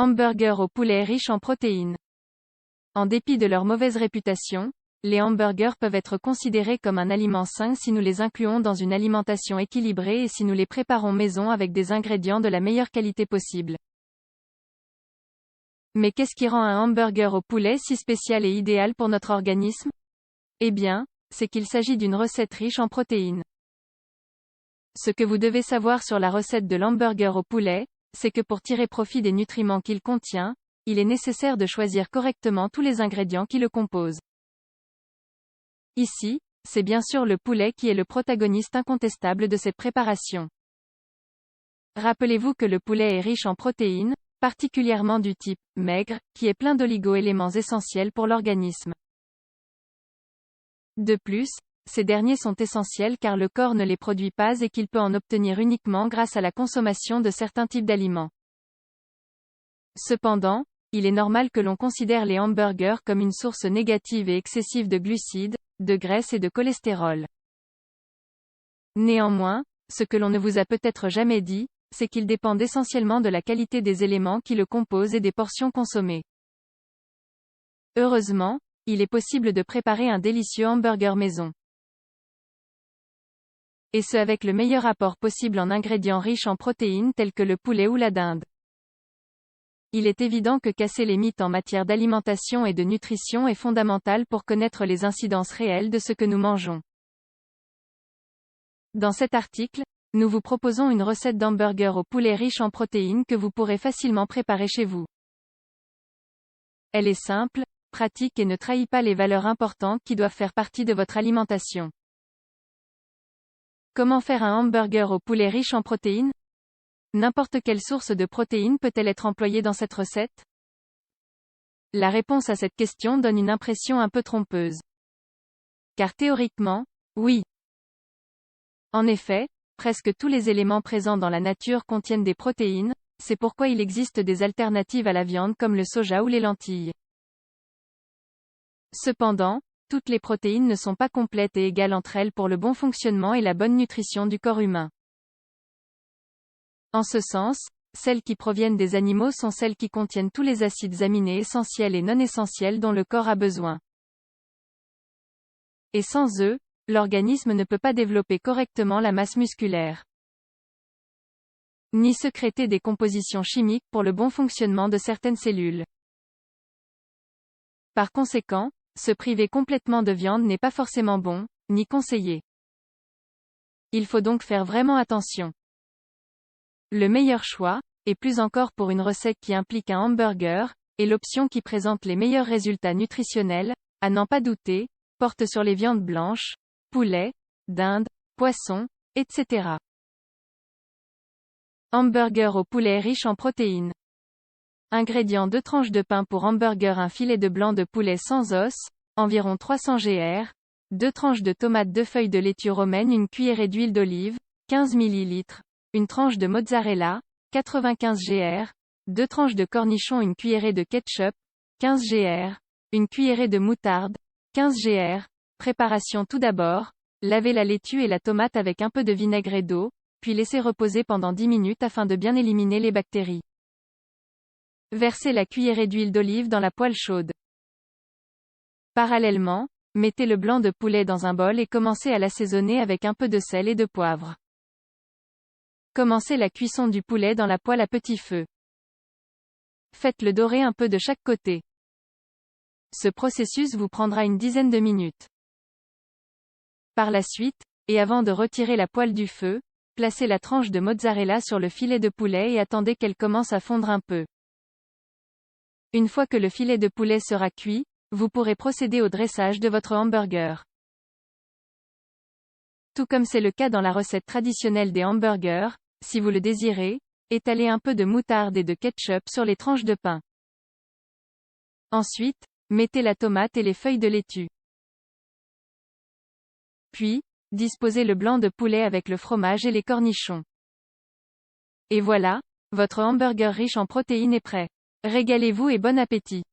Hamburgers au poulet riches en protéines. En dépit de leur mauvaise réputation, les hamburgers peuvent être considérés comme un aliment sain si nous les incluons dans une alimentation équilibrée et si nous les préparons maison avec des ingrédients de la meilleure qualité possible. Mais qu'est-ce qui rend un hamburger au poulet si spécial et idéal pour notre organisme? Eh bien, c'est qu'il s'agit d'une recette riche en protéines. Ce que vous devez savoir sur la recette de l'hamburger au poulet, c'est que pour tirer profit des nutriments qu'il contient, il est nécessaire de choisir correctement tous les ingrédients qui le composent. Ici, c'est bien sûr le poulet qui est le protagoniste incontestable de cette préparation. Rappelez-vous que le poulet est riche en protéines, particulièrement du type maigre, qui est plein d'oligo-éléments essentiels pour l'organisme. De plus, ces derniers sont essentiels car le corps ne les produit pas et qu'il peut en obtenir uniquement grâce à la consommation de certains types d'aliments. Cependant, il est normal que l'on considère les hamburgers comme une source négative et excessive de glucides, de graisse et de cholestérol. Néanmoins, ce que l'on ne vous a peut-être jamais dit, c'est qu'ils dépendent essentiellement de la qualité des éléments qui le composent et des portions consommées. Heureusement, il est possible de préparer un délicieux hamburger maison. Et ce avec le meilleur apport possible en ingrédients riches en protéines tels que le poulet ou la dinde. Il est évident que casser les mythes en matière d'alimentation et de nutrition est fondamental pour connaître les incidences réelles de ce que nous mangeons. Dans cet article, nous vous proposons une recette d'hamburger au poulet riche en protéines que vous pourrez facilement préparer chez vous. Elle est simple, pratique et ne trahit pas les valeurs importantes qui doivent faire partie de votre alimentation. Comment faire un hamburger au poulet riche en protéines? N'importe quelle source de protéines peut-elle être employée dans cette recette? La réponse à cette question donne une impression un peu trompeuse. Car théoriquement, oui. En effet, presque tous les éléments présents dans la nature contiennent des protéines, c'est pourquoi il existe des alternatives à la viande comme le soja ou les lentilles. Cependant, toutes les protéines ne sont pas complètes et égales entre elles pour le bon fonctionnement et la bonne nutrition du corps humain. En ce sens, celles qui proviennent des animaux sont celles qui contiennent tous les acides aminés essentiels et non essentiels dont le corps a besoin. Et sans eux, l'organisme ne peut pas développer correctement la masse musculaire, ni sécréter des compositions chimiques pour le bon fonctionnement de certaines cellules. Par conséquent, se priver complètement de viande n'est pas forcément bon, ni conseillé. Il faut donc faire vraiment attention. Le meilleur choix, et plus encore pour une recette qui implique un hamburger, est l'option qui présente les meilleurs résultats nutritionnels, à n'en pas douter, porte sur les viandes blanches, poulet, dinde, poisson, etc. Hamburger au poulet riche en protéines. Ingrédients: 2 tranches de pain pour hamburger, un filet de blanc de poulet sans os, environ 300 gr, 2 tranches de tomates, 2 feuilles de laitue romaine, une cuillerée d'huile d'olive, 15 ml, une tranche de mozzarella, 95 gr, 2 tranches de cornichons, une cuillerée de ketchup, 15 gr, une cuillerée de moutarde, 15 gr. Préparation: tout d'abord, lavez la laitue et la tomate avec un peu de vinaigre et d'eau, puis laissez reposer pendant 10 minutes afin de bien éliminer les bactéries. Versez la cuillerée d'huile d'olive dans la poêle chaude. Parallèlement, mettez le blanc de poulet dans un bol et commencez à l'assaisonner avec un peu de sel et de poivre. Commencez la cuisson du poulet dans la poêle à petit feu. Faites-le dorer un peu de chaque côté. Ce processus vous prendra une dizaine de minutes. Par la suite, et avant de retirer la poêle du feu, placez la tranche de mozzarella sur le filet de poulet et attendez qu'elle commence à fondre un peu. Une fois que le filet de poulet sera cuit, vous pourrez procéder au dressage de votre hamburger. Tout comme c'est le cas dans la recette traditionnelle des hamburgers, si vous le désirez, étalez un peu de moutarde et de ketchup sur les tranches de pain. Ensuite, mettez la tomate et les feuilles de laitue. Puis, disposez le blanc de poulet avec le fromage et les cornichons. Et voilà, votre hamburger riche en protéines est prêt. Régalez-vous et bon appétit!